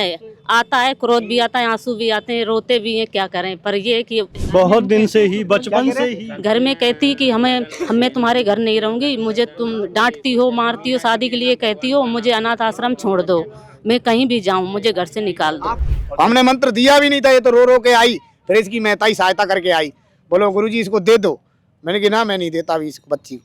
है, आता है, क्रोध भी आता है, आंसू भी आते हैं, रोते भी हैं, क्या करें। पर ये है कि बहुत दिन से ही, बचपन से ही घर में कहती कि मैं तुम्हारे घर नहीं रहूंगी, मुझे तुम डांटती हो, मारती हो, शादी के लिए कहती हो, मुझे अनाथ आश्रम छोड़ दो, मैं कहीं भी जाऊं, मुझे घर से निकाल दो। हमने मंत्र दिया भी नहीं था, ये तो रो रो के आई, फिर इसकी मेहताई सहायता करके आई, बोलो गुरुजी इसको दे दो। मैंने कहा ना मैं नहीं देता अभी इस बच्ची।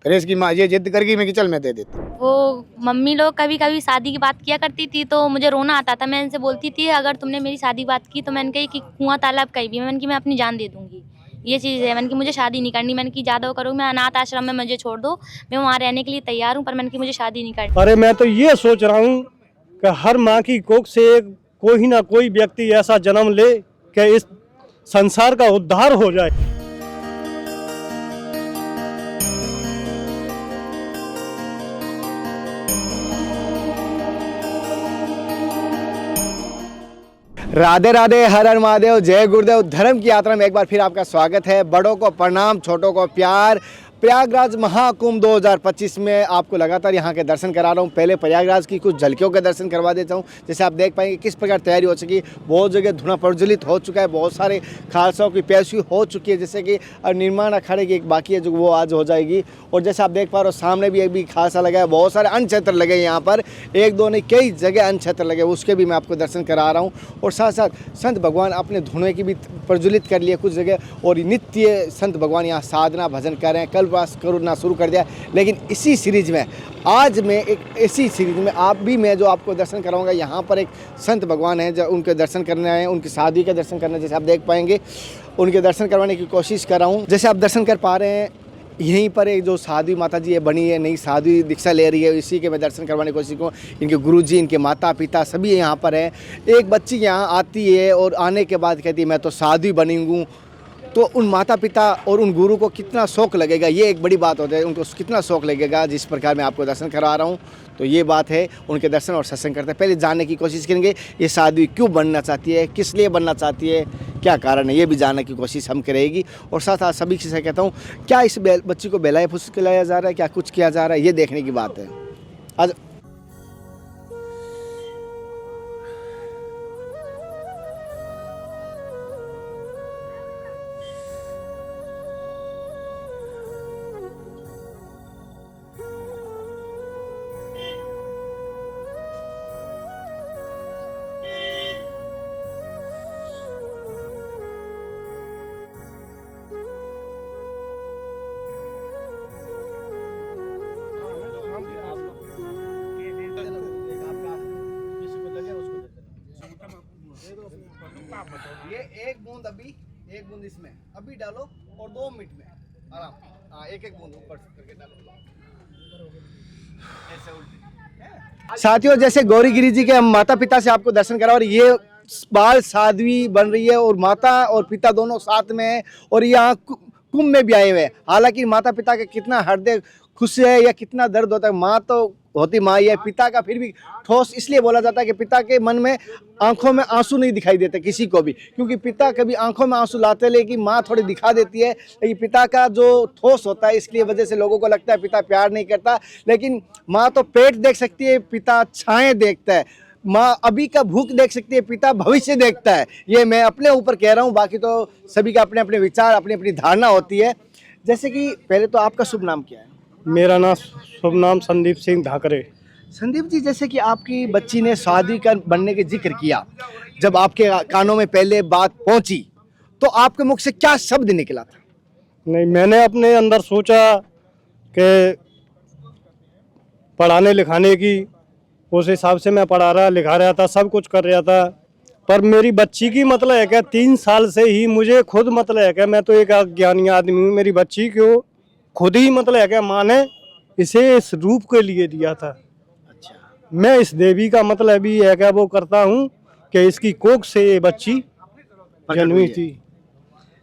फिर इसकी माँ ये जिद कर गई, मैं कि चल मैं दे देती। वो मम्मी लोग कभी कभी शादी की बात किया करती थी तो मुझे रोना आता था। मैं इनसे बोलती थी अगर तुमने मेरी शादी की बात की तो मैंने कही कि कुआं तालाब कहीं भी, मैंने कि मैं अपनी जान दे दूंगी, ये चीज़ है। मैंने कि मुझे शादी नहीं करनी, मैंने कि ज़्यादा वो करूँ, मैं अनाथ आश्रम में मुझे छोड़ दो, मैं वहाँ रहने के लिए तैयार हूँ, पर मैंने कि मुझे शादी नहीं करनी। अरे मैं तो ये सोच रहा हूँ कि हर माँ की कोख से कोई ना कोई व्यक्ति ऐसा जन्म ले कि इस संसार का उद्धार हो जाए। राधे राधे, हर हर महादेव, जय गुरुदेव। धर्म की यात्रा में एक बार फिर आपका स्वागत है। बड़ों को प्रणाम, छोटों को प्यार। प्रयागराज महाकुंभ 2025 में आपको लगातार यहाँ के दर्शन करा रहा हूँ। पहले प्रयागराज की कुछ झलकियों के दर्शन करवा देता हूँ। जैसे आप देख पाएंगे किस प्रकार तैयारी हो चुकी है। बहुत जगह धुआं प्रज्वलित हो चुका है, बहुत सारे खालसाओं की पेशी हो चुकी है, जैसे कि निर्माण अखाड़े की एक बाकी है जो वो आज हो जाएगी। और जैसे आप देख पा रहे हो सामने भी एक भी खालसा लगा है, बहुत सारे अन्न क्षेत्र लगे यहाँ पर, एक दो नहीं कई जगह अन्न क्षेत्र लगे, उसके भी मैं आपको दर्शन करा रहा हूँ। और साथ साथ संत भगवान अपने धुएं की भी प्रज्वलित कर लिए कुछ जगह, और नित्य संत भगवान यहाँ साधना भजन कर रहे हैं। कल वास करना शुरू कर दिया, लेकिन इसी सीरीज में आज मैं एक ऐसी सीरीज में मैं जो आपको दर्शन कराऊंगा। यहाँ पर एक संत भगवान है जो उनके दर्शन करने आए हैं, उनकी शादी के दर्शन करने, जैसे आप देख पाएंगे उनके दर्शन करवाने की कोशिश कर रहा हूँ। जैसे आप दर्शन कर पा रहे हैं यहीं पर एक जो साध्वी माता जी है बनी है, नई साध्वी दीक्षा ले रही है, इसी के मैं दर्शन करवाने की कोशिश करूँ। इनके गुरुजी, इनके माता पिता सभी यहाँ पर हैं। एक बच्ची यहाँ आती है और आने के बाद कहती है मैं तो साध्वी बनी हूँ, तो उन माता पिता और उन गुरु को कितना शौक लगेगा, ये एक बड़ी बात होती है। उनको कितना शौक लगेगा जिस प्रकार मैं आपको दर्शन करा रहा हूँ। तो ये बात है, उनके दर्शन और सत्संग करते हैं। पहले जानने की कोशिश करेंगे ये साध्वी क्यों बनना चाहती है, किस लिए बनना चाहती है, क्या कारण है, ये भी जानने की कोशिश हम करेगी। और साथ साथ सभी से कहता हूँ क्या इस बच्ची को बेलाए फुसलाया जा रहा है, क्या कुछ किया जा रहा है, ये देखने की बात है। आज ये एक बूंद अभी, एक बूंद इसमें अभी डालो और 2 मिनट में आराम। हाँ, एक एक बूंद ऊपर करके डालो ऐसे उल्टे। साथियों, जैसे गौरी गिरी जी के हम माता पिता से आपको दर्शन करा, और ये बाल साध्वी बन रही है और माता और पिता दोनों साथ में है, और यहाँ कुंभ में भी आए हुए हैं। हालांकि माता पिता का कितना हृदय खुश है या कितना दर्द होता है, माँ तो होती माँ ही है, पिता का फिर भी ठोस इसलिए बोला जाता है कि पिता के मन में आंखों में आंसू नहीं दिखाई देते किसी को भी, क्योंकि पिता कभी आंखों में आंसू लाते, लेकिन माँ थोड़ी दिखा देती है। लेकिन पिता का जो ठोस होता है, इसलिए वजह से लोगों को लगता है पिता प्यार नहीं करता, लेकिन माँ तो पेट देख सकती है, पिता छाएं देखता है। माँ अभी का भूख देख सकती है, पिता भविष्य देखता है। ये मैं अपने ऊपर कह रहा हूँ, बाकी तो सभी का अपने अपने विचार, अपनी अपनी धारणा होती है। जैसे कि पहले तो आपका शुभ नाम क्या है? मेरा नाम शुभ नाम संदीप सिंह धाकरे। संदीप जी, जैसे कि आपकी बच्ची ने साध्वी का बनने के जिक्र किया, जब आपके कानों में पहले बात पहुंची तो आपके मुख से क्या शब्द निकला था? नहीं, मैंने अपने अंदर सोचा कि पढ़ाने लिखाने की उस हिसाब से मैं पढ़ा रहा लिखा रहा था, सब कुछ कर रहा था। पर मेरी बच्ची की मतलब है क्या 3 साल से ही मुझे खुद मतलब है क्या, मैं तो एक अज्ञानी आदमी हूँ, मेरी बच्ची को खुद ही मतलब है क्या माँ ने इसे इस रूप के लिए दिया था। अच्छा। मैं इस देवी का मतलब भी है क्या वो करता हूँ कि इसकी कोख से ये बच्ची जन्मी थी।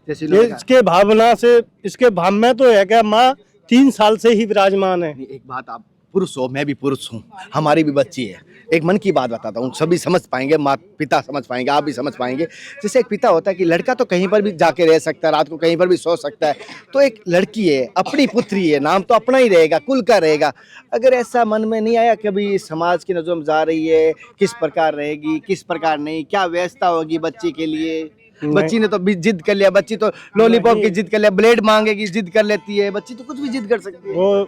जैसे इसके भावना से, इसके भाव में तो है क्या माँ 3 साल से ही विराजमान है। एक बात आप पुरुष हो, मैं भी पुरुष हूँ, हमारी भी बच्ची है। एक मन की बात बताता हूँ, सभी समझ पाएंगे, माँ पिता समझ पाएंगे, आप भी समझ पाएंगे। जैसे एक पिता होता है कि लड़का तो कहीं पर भी जाके रह सकता है, रात को कहीं पर भी सो सकता है, तो एक लड़की है, अपनी पुत्री है, नाम तो अपना ही रहेगा, कुल का रहेगा। अगर ऐसा मन में नहीं आया कभी समाज की नज़रों में जा रही है, किस प्रकार रहेगी, किस प्रकार नहीं, क्या व्यवस्था होगी बच्ची के लिए? बच्ची ने तो भी जिद कर लिया, बच्ची तो लॉलीपॉप की जिद कर लिया, ब्लेड मांगेगी जिद कर लेती है, बच्ची तो कुछ भी जिद कर सकती है।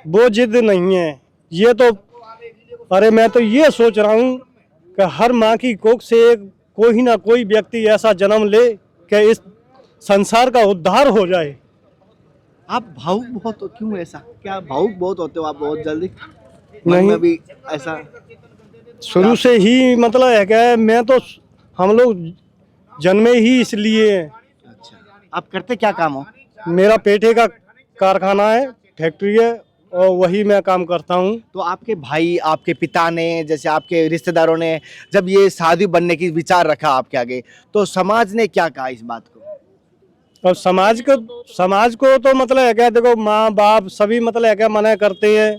वो जिद नहीं है, ये तो अरे मैं तो ये सोच रहा हूँ कि हर माँ की कोख से कोई ना कोई व्यक्ति ऐसा जन्म ले कि इस संसार का उद्धार हो जाए। आप भावुक बहुत हो, क्यों ऐसा? क्या भावुक बहुत होते हो आप बहुत जल्दी? नहीं। मैं भी ऐसा शुरू से ही मतलब है क्या, मैं तो हम लोग जन्मे ही इसलिए हैं। अच्छा, आप करते क्या काम हो? मेरा पेठे का कारखाना है, फैक्ट्री है, और वही मैं काम करता हूँ। तो आपके भाई, आपके पिता ने, जैसे आपके रिश्तेदारों ने जब ये साधु बनने की विचार रखा आपके आगे, तो समाज ने क्या कहा इस बात को? और समाज को तो मतलब है क्या, देखो माँ बाप सभी मतलब है क्या मना करते हैं,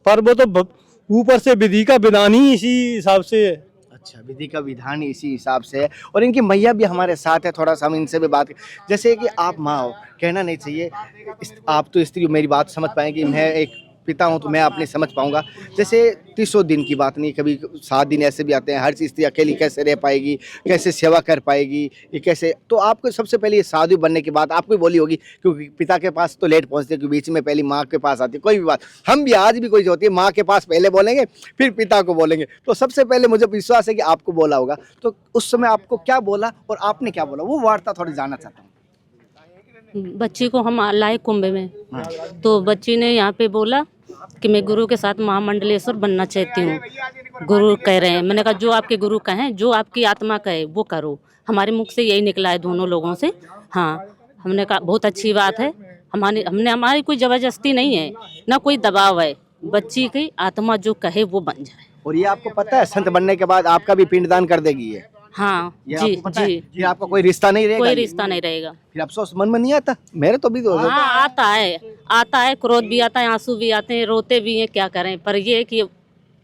पर वो तो ऊपर से विधि का विधान ही इसी हिसाब से है। अच्छा, विधि का विधान ही इसी हिसाब से है। और इनकी मैया भी हमारे साथ है, थोड़ा सा हम इनसे भी बात जैसे कि आप माँ हो, कहना नहीं चाहिए, आप तो स्त्री हो, मेरी बात समझ पाएंगे, मैं एक पिता हूँ तो मैं अपनी समझ पाऊंगा। जैसे 300 दिन की बात नहीं, कभी 7 दिन ऐसे भी आते हैं, हर चीज़ अकेली कैसे रह पाएगी, कैसे सेवा कर पाएगी, ये कैसे? तो आपको सबसे पहले ये साधु बनने की बात आपको बोली होगी, क्योंकि पिता के पास तो लेट पहुँचते, क्योंकि बीच में पहली माँ के पास आती है। कोई भी बात हम भी आज भी कोई होती है, माँ के पास पहले बोलेंगे फिर पिता को बोलेंगे। तो सबसे पहले मुझे विश्वास है कि आपको बोला होगा, तो उस समय आपको क्या बोला और आपने क्या बोला, वो वार्ता थोड़ी जानना चाहता हूँ। बच्ची को हम लाए कुंभ में, तो बच्ची ने यहाँ पे बोला कि मैं गुरु के साथ महामंडलेश्वर बनना चाहती हूँ। गुरु कह रहे हैं, मैंने कहा जो आपके गुरु कहें, जो आपकी आत्मा कहे वो करो। हमारे मुख से यही निकला है दोनों लोगों से। हाँ, हमने कहा बहुत अच्छी बात है, हमारी कोई ज़बरदस्ती नहीं है, ना कोई दबाव है, बच्ची की आत्मा जो कहे वो बन जाए। और ये आपको पता है संत बनने के बाद आपका भी पिंडदान कर देगी ये? हाँ ये जी आपको पता है? जी, फिर आपका कोई रिश्ता नहीं रहेगा? कोई रिश्ता नहीं रहेगा। फिर अफसोस मन में नहीं आता? मेरे तो भी तो हाँ आता है, क्रोध भी आता है, आंसू भी आते हैं, रोते भी हैं, क्या करें, पर ये है कि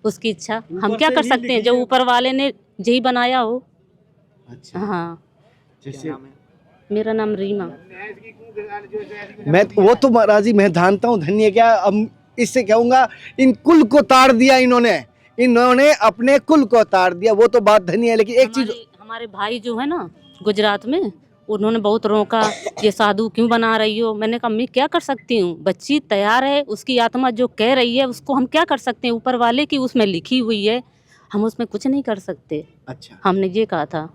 उसकी इच्छा, हम क्या कर सकते हैं, जो ऊपर वाले ने यही बनाया हो। अच्छा, हाँ, जैसे मेरा नाम रीमा। मैं वो तो महाराज जी मैं जानता हूँ, धन्य क्या, अब इससे कहूँगा इन कुल को ताड़ दिया इन्होंने अपने कुल को ताड़ दिया, वो तो बात धन्य है। लेकिन एक चीज, हमारे भाई जो है ना गुजरात में, उन्होंने बहुत रोका, ये साधु क्यों बना रही हो। मैंने कहा मैं क्या कर सकती हूँ, बच्ची तैयार है, उसकी आत्मा जो कह रही है उसको हम क्या कर सकते हैं, ऊपर वाले की उसमें लिखी हुई है, हम उसमें कुछ नहीं कर सकते। अच्छा, हमने ये कहा था।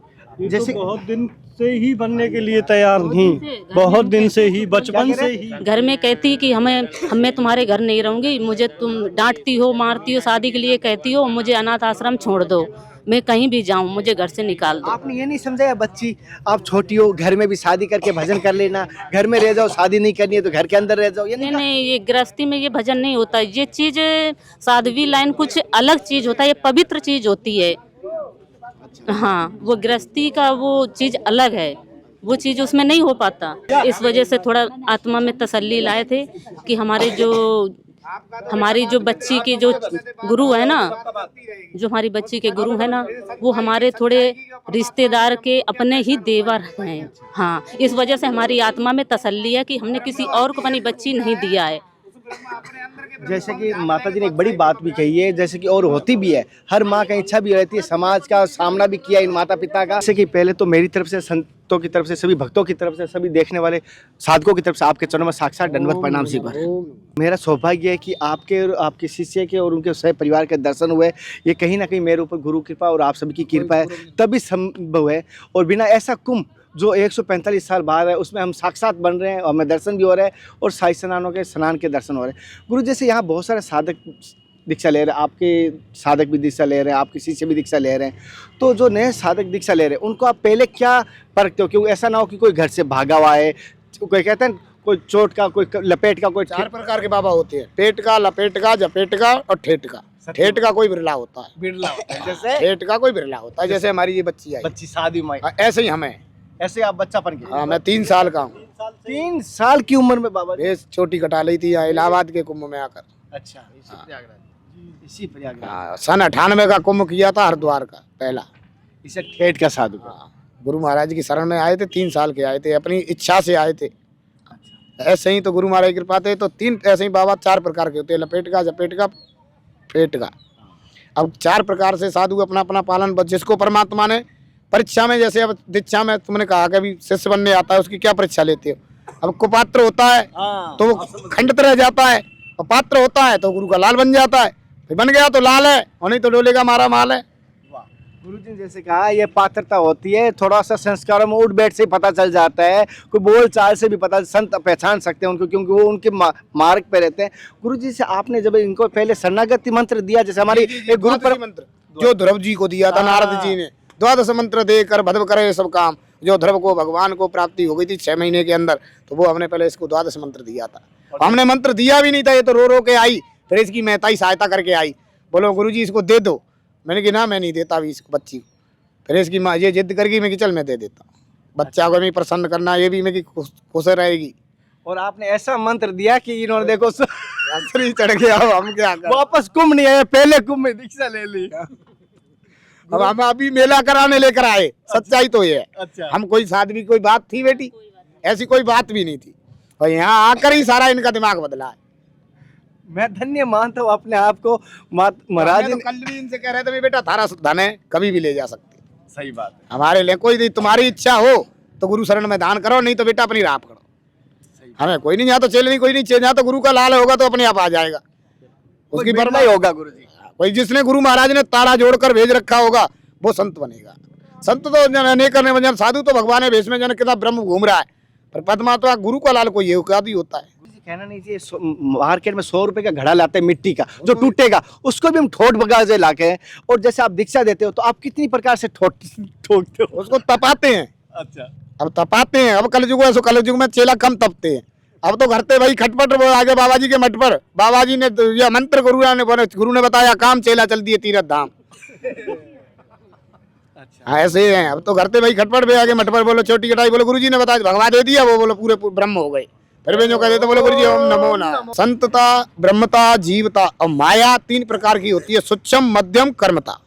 जैसे बहुत दिन से ही बनने के लिए तैयार थी, बहुत दिन से ही, बचपन से ही घर में कहती कि मैं तुम्हारे घर नहीं रहूंगी, मुझे तुम डांटती हो, मारती हो, शादी के लिए कहती हो, मुझे अनाथ आश्रम छोड़ दो, मैं कहीं भी जाऊं, मुझे घर से निकाल दो। आपने ये नहीं समझाया बच्ची आप छोटी हो, घर में भी शादी करके भजन कर लेना, घर में रह जाओ, शादी नहीं करनी है तो घर के अंदर रह जाओ, ये नहीं? नहीं, ये गृहस्थी में ये भजन नहीं होता, ये चीज साध्वी लाइन कुछ अलग चीज होता है, ये पवित्र चीज होती है। हाँ, वो गृहस्थी का वो चीज अलग है, वो चीज उसमें नहीं हो पाता। इस वजह से थोड़ा आत्मा में तसल्ली लाए थे कि हमारी जो बच्ची के जो गुरु है ना, जो हमारी बच्ची के गुरु है ना, वो हमारे थोड़े रिश्तेदार के अपने ही देवर हैं। हाँ, इस वजह से हमारी आत्मा में तसल्ली है कि हमने किसी और को अपनी बच्ची नहीं दिया है। जैसे कि माता जी ने एक बड़ी बात भी कही है, जैसे कि और होती भी है, हर माँ का इच्छा भी रहती है, समाज का सामना भी किया इन माता पिता का। जैसे कि पहले तो मेरी तरफ से, संतों की तरफ से, सभी भक्तों की तरफ से, सभी देखने वाले साधकों की तरफ से आपके चरणों में साक्षात दंडवत प्रणाम स्वीकार। मेरा सौभाग्य है कि आपके और आपके शिष्य के और उनके सह परिवार के दर्शन हुए। ये कहीं ना कहीं मेरे ऊपर गुरु कृपा और आप सभी की कृपा है, तभी संभव है। और बिना ऐसा कुंभ जो 145 साल बाद है, उसमें हम साक्षात बन रहे हैं और हमें दर्शन भी हो रहे हैं और शाही स्नानों के स्नान के दर्शन हो रहे हैं। गुरु जैसे यहाँ बहुत सारे साधक दीक्षा ले रहे हैं, आपके साधक भी दीक्षा ले रहे हैं, आपके शिष्य भी दीक्षा ले रहे हैं, तो जो नए साधक दीक्षा ले रहे हैं उनको आप पहले क्या परखते हो? क्योंकि ऐसा ना हो कि कोई घर से भागा हुआ है, कोई कहते हैं कोई चोट का, कोई लपेट का, कोई 4 प्रकार के बाबा होते हैं, पेट का, लपेट का, जपेट का और ठेठ का। ठेठ का कोई बिरला होता है, बिरला होता है, जैसे ठेठ का कोई बिरला होता है। जैसे हमारी ये बच्ची आई, बच्ची शादी में ऐसे ही हमें, ऐसे आप बच्चापन के? हाँ, मैं 3 साल का हूँ। 3 साल की उम्र में बाबा? ये छोटी कटा ली थी यहाँ इलाहाबाद के कुंभ में आकर। अच्छा, इसी प्रयागराज सन 98 का कुंभ किया था हरिद्वार का पहला। इसे ठेठ का साधु का। गुरु महाराज की शरण में आए थे, 3 साल के आए थे, अपनी इच्छा से आए थे। ऐसे ही तो गुरु महाराज की कृपा थे। तो 3 ऐसे ही बाबा 4 प्रकार के होते हैं, लपेट का, झपेट का, पेट का। अब 4 प्रकार से साधु अपना अपना पालन, जिसको परमात्मा ने परीक्षा में, जैसे अब दीक्षा में तुमने कहा कि अभी शिष्य बनने आता है, उसकी क्या परीक्षा लेते हो? अब कुपात्र होता है तो वो खंडित रह जाता है, और पात्र होता है तो गुरु का लाल बन जाता है। फिर बन गया तो लाल है, और नहीं तो डोले का मारा माल है। गुरुजी ने जैसे कहा ये पात्रता होती है, थोड़ा सा संस्कारों में उठ बैठ से ही पता चल जाता है, कोई बोल चाल से भी पता, संत पहचान सकते हैं उनको, क्योंकि वो उनके मार्ग पे रहते हैं। गुरुजी से आपने जब इनको पहले शरणागति मंत्र दिया, जैसे हमारी एक गुरु पर मंत्र जो ध्रुव जी को दिया था नारद जी ने, 12 मंत्र देकर भद्र करे सब काम, जो ध्रुव को भगवान को प्राप्ति हो गई थी 6 महीने के अंदर, तो वो हमने पहले इसको 12 मंत्र दिया था। हमने मंत्र दिया भी नहीं था, ये तो रो रो के आई, फिर इसकी महताई सहायता करके आई, बोलो गुरुजी इसको दे दो। मैंने कहा ना मैं नहीं देता अभी इसको बच्ची को। फिर इसकी माँ ये जिद करके मैं कि चल मैं दे देता हूँ, बच्चा को मैं प्रसन्न करना, ये भी मैं कि खुश रहेगी। और आपने ऐसा मंत्र दिया कि इन्होंने देखो असली चढ़ गया, अब हम क्या करें? वापस कुंभ नहीं आए, पहले कुंभ में दीक्षा ले ली। अब हम अभी मेला कराने लेकर आए, सच्चाई तो ये है। अच्छा। हम कोई साध्वी कोई बात थी बेटी, ऐसी कोई बात भी नहीं थी, और यहाँ आकर ही सारा इनका दिमाग बदला है। मैं धन्य मानता हूँ अपने आप को। महाराज तो कल भी इनसे कह रहे थे बेटा थारा धन है, कभी भी ले जा सकते। सही बात है। हमारे लिए कोई नहीं, तुम्हारी इच्छा हो तो गुरु शरण में दान करो, नहीं तो बेटा अपनी राह पकड़ो। हमें कोई नहीं, यहाँ तो चेल नहीं, कोई नहीं, यहाँ तो गुरु का लाल होगा तो अपने आप आ जाएगा, उसकी बर्मा ही होगा। गुरुजी कोई जिसने गुरु महाराज ने तारा जोड़कर भेज रखा होगा वो संत बनेगा। संत तो नहीं करने वजह, साधु तो भगवान भेष में जन कितना ब्रह्म घूम रहा है, पर परमात्मा गुरु का लाल कोई ये होता है। कहना नहीं चाहिए, मार्केट में 100 रुपए का घड़ा लाते हैं मिट्टी का, जो टूटेगा उसको भी हम ठोट बगा से लाके, और जैसे आप दीक्षा देते हो तो आप कितनी प्रकार से ठोकते हो? उसको तपाते हैं। अच्छा। अब तपाते हैं, अब कलयुग है, कलयुग में चेला कम तपते हैं। अब तो घरते भाई खटपट, वो आगे बाबा जी के मठ पर बाबा जी ने यह मंत्र गुरु ने बताया, काम चेला चल दिए तीरथ धाम। अच्छा। ऐसे ही हैं, अब तो घरते भाई खटपट भी आगे मठ पर, बोलो छोटी कटाई, बोलो गुरु जी ने बताया, भगवान दे दिया, वो बोलो पूरे ब्रह्म हो गए। फिर भी जो कहते तो बोलो गुरु जी ओम नमो नारायण। संतता, ब्रह्मता, जीवता और माया 3 प्रकार की होती है, सूक्ष्म मध्यम कर्मता।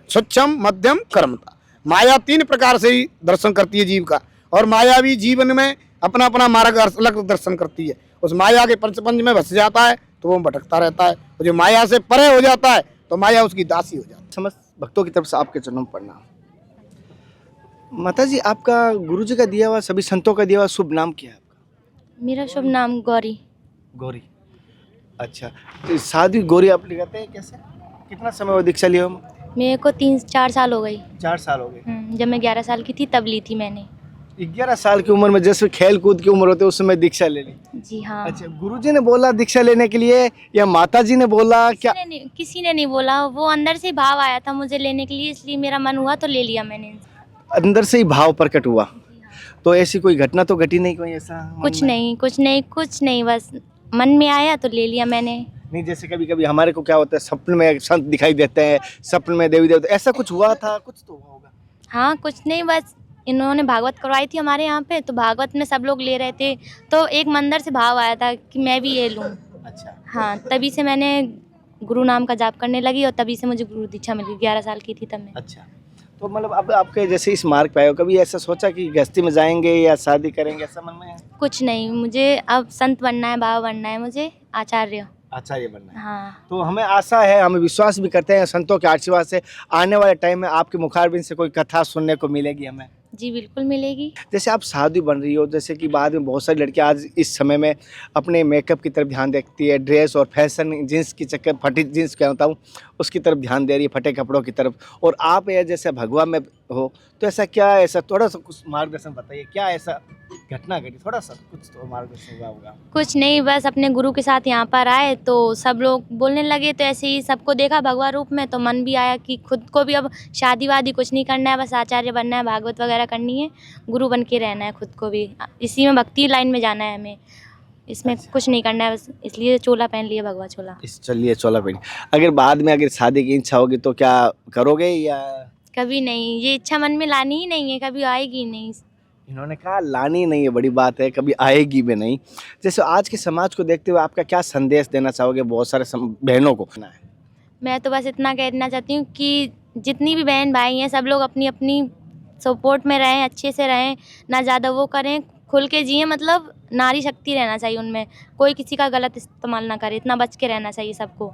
सूक्ष्म मध्यम कर्मता, माया 3 प्रकार से ही दर्शन करती है जीव का, और माया भी जीवन में अपना अपना मार्ग अलग दर्शन करती है। उस माया के पंच में फंस जाता है तो वो भटकता रहता है, और जो माया से परे हो जाता है तो माया उसकी दासी हो जाती है। समस्त भक्तों की तरफ से आपके चरणों में प्रणाम। माता जी, आपका गुरु जी का दिया हुआ, सभी संतों का दिया हुआ शुभ नाम क्या है आपका? मेरा शुभ नाम गौरी। गौरी। अच्छा, तो साध्वी गौरी आप लिखाते हैं कैसे? कितना समय हुआ दीक्षा लिया? मेरे को 3-4 साल हो गई। 4 साल हो गए। जब मैं 11 साल की थी तब ली थी मैंने। 11 साल की उम्र में जैसे खेल कूद की उम्र होती है उस समय दीक्षा ले ली? जी हाँ। अच्छा, गुरुजी ने बोला दीक्षा लेने के लिए या माता जी ने बोला क्या? किसी ने नहीं बोला, वो अंदर से भाव आया था मुझे लेने के लिए, इसलिए मेरा मन हुआ तो ले लिया मैंने। अंदर से ही भाव प्रकट हुआ। तो ऐसी कोई घटना तो घटी नहीं, कोई ऐसा? कुछ नहीं, बस मन में आया तो ले लिया मैंने। नहीं, जैसे कभी कभी हमारे को क्या होता है, सपने में संत दिखाई देते हैं, सपने में देवी देवता, ऐसा कुछ हुआ था? कुछ तो हुआ होगा। हाँ, कुछ नहीं, बस इन्होंने भागवत करवाई थी हमारे यहाँ पे, तो भागवत में सब लोग ले रहे थे, तो एक मंदिर से भाव आया था कि मैं भी ये लूँ। अच्छा। हाँ, तभी से मैंने गुरु नाम का जाप करने लगी, और तभी से मुझे गुरु दीक्षा मिली। 11 साल की थी तब मैं। अच्छा, तो मतलब अब आपके जैसे इस मार्ग पे आए हो, कभी ऐसा सोचा कि गृहस्थी में जाएंगे या शादी करेंगे, ऐसा मन में है? कुछ नहीं, मुझे अब संत बनना है, बाबा बनना है, मुझे आचार्य। आचार्य बनना है। हाँ। तो हमें आशा है, हमें विश्वास भी करते हैं संतों के आशीर्वाद से आने वाले टाइम में आपके मुखारबिन से कोई कथा सुनने को मिलेगी हमें। जी बिल्कुल मिलेगी। जैसे आप साधु बन रही हो, जैसे कि बाद में बहुत सारी लड़कियां आज इस समय में अपने मेकअप की तरफ ध्यान देखती है, ड्रेस और फैशन, जीन्स की चक्कर, फटी जीन्स क्या होता हूँ उसकी तरफ ध्यान दे रही है, फटे कपड़ों की तरफ, और आप ये जैसे भगवा में हो, तो ऐसा क्या, ऐसा थोड़ा सा कुछ मार्गदर्शन बताइए, क्या ऐसा घटना घटी, थोड़ा सा कुछ तो मार्गदर्शन हुआ होगा? कुछ नहीं, बस अपने गुरु के साथ यहाँ पर आए तो सब लोग बोलने लगे, तो ऐसे ही सबको देखा भगवा रूप में, तो मन भी आया कि खुद को भी अब शादी वादी कुछ नहीं करना है, बस आचार्य बनना है, भागवत वगैरह करनी है, गुरु बन के रहना है, खुद को भी इसी में भक्ति लाइन में जाना है हमें, इसमें कुछ नहीं करना है, बस इसलिए चोला पहन लिया, भगवा चोला। चलिए चोला पहन। अगर बाद में अगर शादी की इच्छा होगी तो क्या करोगे या? कभी नहीं, ये इच्छा मन में लानी ही नहीं है, कभी आएगी नहीं। इन्होंने कहा लानी नहीं है बड़ी बात है, कभी आएगी भी नहीं। जैसे आज के समाज को देखते हुए आपका क्या संदेश देना चाहोगे बहुत सारे बहनों को? मैं तो बस इतना कहना चाहती हूँ कि जितनी भी बहन भाई हैं सब लोग अपनी अपनी सपोर्ट में रहें, अच्छे से रहें, ना ज़्यादा वो करें, खुल के जिए, मतलब नारी शक्ति रहना चाहिए उनमें, कोई किसी का गलत इस्तेमाल ना करे, इतना बच के रहना चाहिए सबको।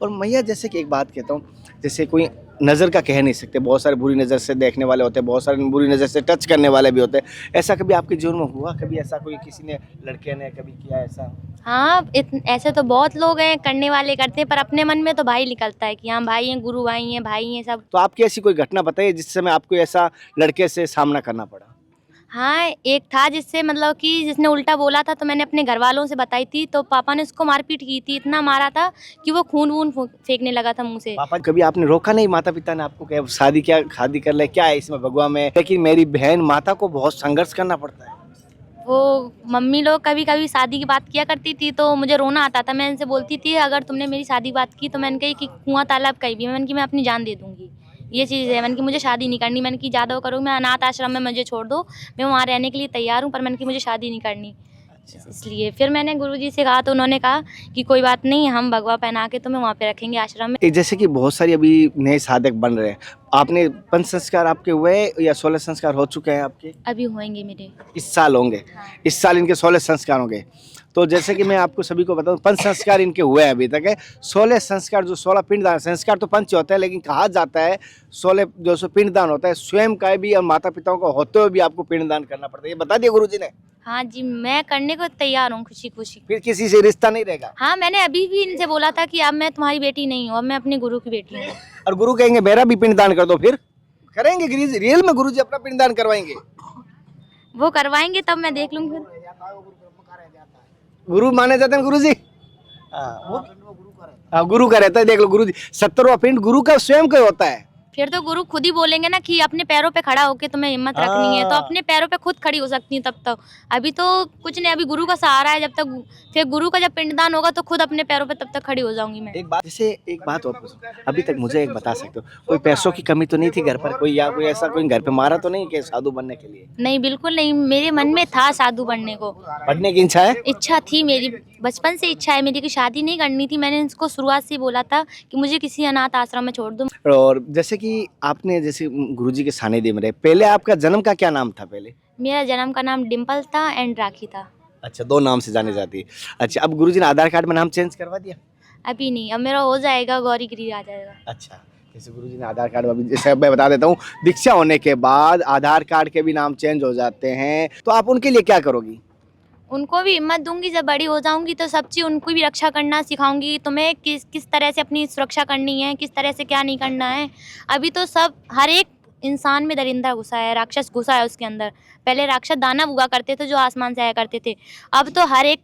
और मैया जैसे कि एक बात कहता हूँ, जैसे कोई नज़र का कह नहीं सकते, बहुत सारे बुरी नज़र से देखने वाले होते हैं, बहुत सारे बुरी नज़र से टच करने वाले भी होते हैं। ऐसा कभी आपके जीवन में हुआ? कभी ऐसा कोई किसी ने, लड़के ने कभी किया ऐसा? हाँ, ऐसे तो बहुत लोग हैं, करने वाले करते हैं, पर अपने मन में तो भाई निकलता है कि हाँ भाई हैं, गुरु भाई हैं, भाई हैं सब। तो आपकी ऐसी कोई घटना बताइए जिस समय आपको ऐसा लड़के से सामना करना पड़ा? हाँ, एक था जिससे मतलब कि जिसने उल्टा बोला था, तो मैंने अपने घर वालों से बताई थी, तो पापा ने उसको मारपीट की थी, इतना मारा था कि वो खून वून फेंकने लगा था मुंह से। पापा कभी आपने रोका नहीं? माता पिता ने आपको क्या शादी कर ले, क्या है इसमें भगवा में? लेकिन मेरी बहन माता को बहुत संघर्ष करना पड़ता है। वो मम्मी लोग कभी कभी शादी की बात किया करती थी तो मुझे रोना आता था। मैं इनसे बोलती थी अगर तुमने मेरी शादी की बात की तो मैंने कही कि कुआं तालाब कहीं भी, मैंने कि मैं अपनी जान दे दूंगी, ये चीज़ है। मैंने कि मुझे शादी नहीं करनी, मैंने कि ज़्यादा वो करूँगी, मैं अनाथ आश्रम में मुझे छोड़ दो, मैं वहाँ रहने के लिए तैयार हूँ, पर मैंने कि मुझे शादी नहीं करनी। इसलिए फिर मैंने गुरुजी से कहा तो उन्होंने कहा कि कोई बात नहीं, हम भगवा पहना के तुम्हें वहाँ पे रखेंगे आश्रम में। जैसे कि बहुत सारी अभी नए साधक बन रहे हैं, आपने पंच संस्कार आपके हुए या 16 संस्कार हो चुके हैं आपके? अभी होंगे मेरे। इस साल होंगे। इस साल इनके 16 संस्कार होंगे। तो जैसे कि मैं आपको सभी को बताऊं, पंच संस्कार इनके हुए हैं अभी तक है। 16 संस्कार जो 16 पिंडदान, संस्कार तो पंच होता है लेकिन कहा जाता है 16 जो सो पिंडदान होता है, स्वयं का भी और माता पिताओं का होते हुए भी आपको पिंडदान करना पड़ता है, ये बता दिया गुरुजी ने। हाँ जी, मैं करने को तैयार हूँ खुशी खुशी। फिर किसी से रिश्ता नहीं रहेगा? हाँ, मैंने अभी भी इनसे बोला था कि अब मैं तुम्हारी बेटी नहीं हूँ, अब मैं अपने गुरु की बेटी हूँ। और गुरु कहेंगे मेरा भी पिंडदान कर दो, फिर करेंगे? रियल में गुरुजी अपना पिंडदान करवाएंगे? वो करवाएंगे तब मैं देख लूंगी। गुरु माने जाते हैं गुरुजी? हाँ, गुरु का रहता है। देख लो गुरुजी 70वां पिंड गुरु का स्वयं का होता है। फिर तो गुरु खुद ही बोलेंगे ना कि अपने पैरों पे खड़ा होके तुम्हें हिम्मत रखनी है, तो अपने पैरों पे खुद खड़ी हो सकती है तब तक। अभी तो कुछ नहीं, अभी गुरु का सहारा है, जब तक फिर गुरु का जब पिंडदान होगा तो खुद अपने पैरों पे तब तक खड़ी हो जाऊंगी मैं। एक बात और पूछो, अभी तक मुझे एक बता सकते हो, कोई पैसों की कमी तो नहीं थी घर पर? कोई या कोई ऐसा कोई घर पे मारा तो नहीं कि साधु बनने के लिए? नहीं, बिल्कुल नहीं, मेरे मन में था साधु बनने को, पढ़ने की इच्छा है? इच्छा थी मेरी, बचपन से इच्छा है मेरी कि शादी नहीं करनी थी। मैंने इसको शुरुआत से बोला था कि मुझे किसी अनाथ आश्रम में छोड़ दो। और जैसे कि आपने जैसे गुरुजी के सानिध्य में रहे, पहले आपका जन्म का क्या नाम था? पहले मेरा जन्म का नाम डिम्पल था एंड राखी था। अच्छा, 2 नाम से जाने जाती है। अच्छा, अब गुरुजी ने आधार कार्ड में नाम चेंज करवा दिया? अभी नहीं, अब मेरा हो जाएगा, गौरी गिरी आ जाएगा। अच्छा, जैसे गुरुजी ने आधार कार्ड, अभी जैसे मैं बता देता हूँ, दीक्षा होने के बाद आधार कार्ड के भी नाम चेंज हो जाते हैं, तो आप उनके लिए क्या करोगी? उनको भी हिम्मत दूंगी, जब बड़ी हो जाऊंगी तो सब चीज़ उनको भी रक्षा करना सिखाऊंगी, तुम्हें किस तरह से अपनी सुरक्षा करनी है, किस तरह से क्या नहीं करना है। अभी तो सब हर एक इंसान में दरिंदा घुसा है, राक्षस घुसा है उसके अंदर। पहले राक्षस दानव हुआ करते थे जो आसमान से आया करते थे, अब तो हर एक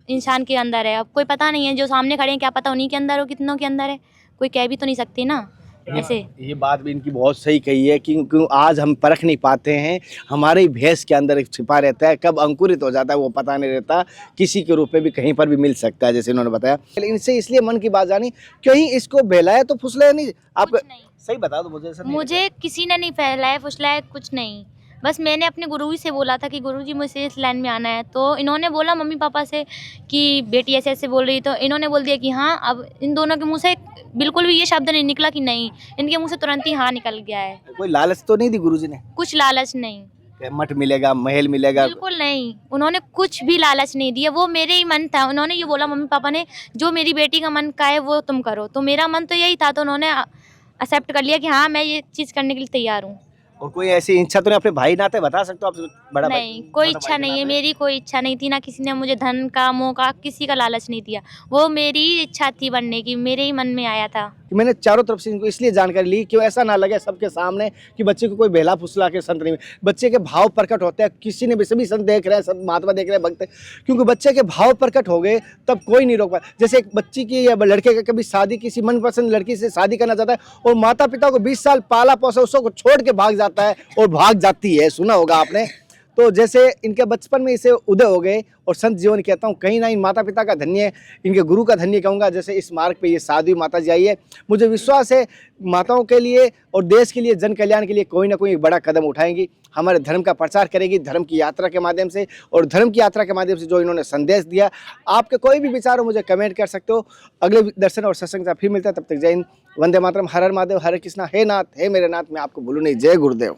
इंसान के अंदर है। अब कोई पता नहीं है, जो सामने खड़े हैं क्या पता उन्हीं के अंदर हो, कितनों के अंदर है, कोई कह भी तो नहीं सकती ना ऐसे। ये बात भी इनकी बहुत सही कही है, क्योंकि आज हम परख नहीं पाते हैं, हमारे ही भैंस के अंदर एक छिपा रहता है, कब अंकुरित हो जाता है वो पता नहीं रहता, किसी के रूप में भी कहीं पर भी मिल सकता है, जैसे इन्होंने बताया। इनसे इसलिए मन की बात जानी, कहीं इसको बहलाया तो फुसलाया नहीं? आप सही बता दो मुझे। मुझे किसी ने नहीं फैलाया फुसलाया, कुछ नहीं। बस मैंने अपने गुरुजी से बोला था कि गुरुजी मुझे इस लाइन में आना है, तो इन्होंने बोला मम्मी पापा से कि बेटी ऐसे ऐसे बोल रही, तो इन्होंने बोल दिया कि हाँ। अब इन दोनों के मुंह से बिल्कुल भी ये शब्द नहीं निकला कि नहीं, इनके मुंह से तुरंत ही हाँ निकल गया है। कोई लालच तो नहीं दी गुरुजी ने? कुछ लालच नहीं, मठ मिलेगा, महल मिलेगा? बिल्कुल नहीं, उन्होंने कुछ भी लालच नहीं दिया। वो मेरे ही मन था, उन्होंने ये बोला मम्मी पापा ने जो मेरी बेटी का मन का है वो तुम करो, तो मेरा मन तो यही था, तो उन्होंने एक्सेप्ट कर लिया कि हाँ मैं ये चीज़ करने के लिए तैयार हूँ। और कोई ऐसी इच्छा तो नहीं अपने भाई नाते बता सकते हो आप? बड़ा नहीं, कोई इच्छा नहीं है, मेरी कोई इच्छा नहीं थी, ना किसी ने मुझे धन का मोह का किसी का लालच नहीं दिया। वो मेरी इच्छा थी बनने की, मेरे ही मन में आया था। मैंने चारों तरफ से इनको इसलिए जानकारी ली कि ऐसा ना लगे सबके सामने कि बच्चे को कोई बेला फुसला के संत नहीं, बच्चे के भाव प्रकट होते हैं। किसी ने भी, सभी संत देख रहे हैं, सब महात्मा देख रहे हैं, भक्त, क्योंकि बच्चे के भाव प्रकट हो गए तब कोई नहीं रोक पाए। जैसे एक बच्ची की या लड़के का कभी शादी, किसी मनपसंद लड़की से शादी करना चाहता है और माता पिता को 20 साल पाला पोसा, उसको छोड़ के भाग जाता है और भाग जाती है, सुना होगा आपने। तो जैसे इनके बचपन में इसे उदय हो गए और संत जीवन कहता हूँ, कहीं ना इन माता पिता का धन्य, इनके गुरु का धन्य कहूँगा। जैसे इस मार्ग पे ये साध्वी माता जी आई है, मुझे विश्वास है माताओं के लिए और देश के लिए, जन कल्याण के लिए कोई ना कोई एक बड़ा कदम उठाएंगी, हमारे धर्म का प्रचार करेगी धर्म की यात्रा के माध्यम से। और धर्म की यात्रा के माध्यम से जो इन्होंने संदेश दिया, आपके कोई भी विचार हो मुझे कमेंट कर सकते हो। अगले दर्शन और सत्संग से फिर मिलता है, तब तक जय हिंद, वंदे मातरम, हर हर महादेव, हरे कृष्णा, हे नाथ हे मेरे नाथ, मैं आपको भूलूं नहीं। जय गुरुदेव।